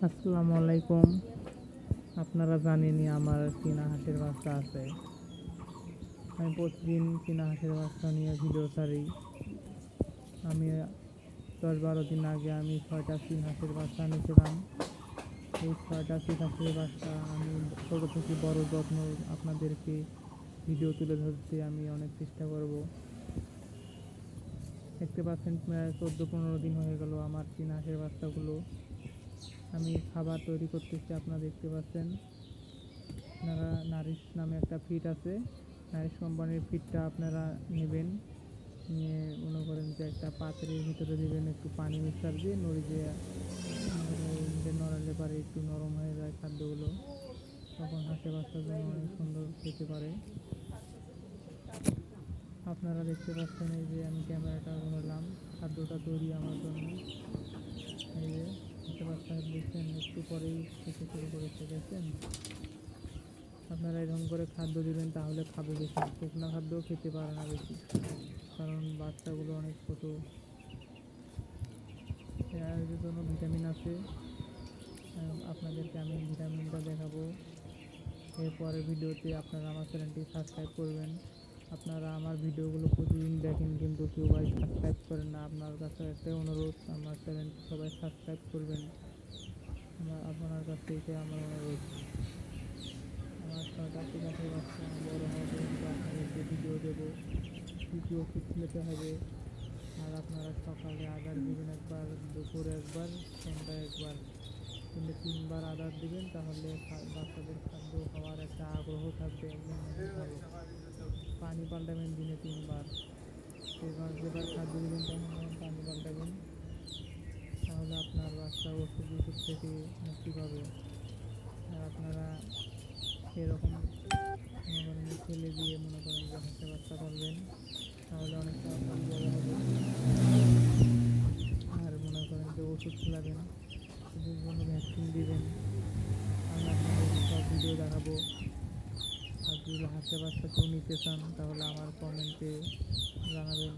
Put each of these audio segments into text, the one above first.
আসসালামু আলাইকুম। আপনারা জানেনই আমার চীনা হাঁসের বাচ্চা আছে। আমি প্রতিদিন চীনা হাঁসের বাচ্চা নিয়ে ভিডিও ছাড়ি। আমি 10-12 দিন আগে আমি 6টা চীন হাঁসের বাচ্চা এনেছিলাম। এই 6টা চীন হাঁসের বাচ্চা আমি ছোটো থেকে বড় যত্ন আপনাদেরকে ভিডিও তুলে ধরতে আমি অনেক চেষ্টা করব। দেখতে পাচ্ছেন প্রায় 14-15 দিন হয়ে গেল আমার চীন হাঁসের বাচ্চাগুলো। আমি খাবার তৈরি করতেছি, আপনারা দেখতে পাচ্ছেন। আপনারা নারিশ নামে একটা ফিড আছে, নারিশ কোম্পানির ফিডটা আপনারা নেবেন। নিয়ে মনে করেন যে একটা পাত্রের ভিতরে দেবেন, একটু পানি মিক্সার দিয়ে নড়ি দিয়ে নড়ালে পারে একটু নরম হয়ে যায় খাদ্যগুলো, তখন হাঁসের বাচ্চার জন্য অনেক সুন্দর খেতে পারে। আপনারা দেখতে পাচ্ছেন এই যে আমি ক্যামেরাটা ঘোরালাম, খাদ্যটা তৈরি আমার জন্য। এই যে হাঁসের বাচ্চা দেখছেন একটু পরেই খেতে শুরু করেছে, দেখছেন। আপনারা এরকম করে খাদ্য দিবেন, তাহলে খাবে বেশি। শুকনো খাদ্য খেতে পারে না বেশি, কারণ বাচ্চাগুলো অনেক ছোটো। এর জন্য ভিটামিন আছে, আপনাদেরকে আমি ভিটামিনটা দেখাবো এরপরের ভিডিওতে। আপনারা আমার চ্যানেলটি সাবস্ক্রাইব করবেন। আপনারা আমার ভিডিওগুলো প্রতিদিন দেখেন, কিন্তু কেউ ভাই সাবস্ক্রাইব করেন না। আপনার কাছে একটাই অনুরোধ, আমার চ্যানেলটি সবাই সাবস্ক্রাইব করবেন। আপনার কাছ থেকে আমার অনুরোধ। আমার 6টা গাছের বাচ্চা বড় হওয়া পর্যন্ত আপনাদেরকে ভিডিও দেবো, ভিডিও খেতে হবে। আর আপনারা সকালে আদার দেবেন একবার, দুপুরে একবার, সন্ধ্যায় একবার, কিন্তু 3বার আদার দিবেন, তাহলে বাচ্চাদের খাদ্য খাওয়ার একটা আগ্রহ থাকবে, একদম ভালো। পানি পাল্টাবেন দিনে 3বার, যেবার খাদ্য দেবেন তখন পানি পাল্টাবেন, তাহলে আপনার বাচ্চা ওষুধ থেকে মুক্তি পাবে। আর আপনারা এরকম মনে করেন যে ফেলে দিয়ে মনে করেন যে হাঁসের বাচ্চা পালবেন, তাহলে অনেক তাড়াতাড়ি বড় হবে। আর মনে করেন যে ওষুধ খেলাবেন, ওষুধের জন্য ভ্যাকসিন দিবেন। আমি আপনাদের সব ভিডিও দেখাবো। আর যদি হাঁসের বাচ্চা কেউ নিতে চান, তাহলে আমার কমেন্টে জানাবেন।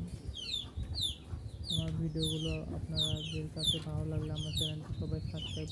আমার ভিডিওগুলো আপনাদের কাছে ভালো লাগলে আমার চ্যানেলটি সবাই সাবস্ক্রাইব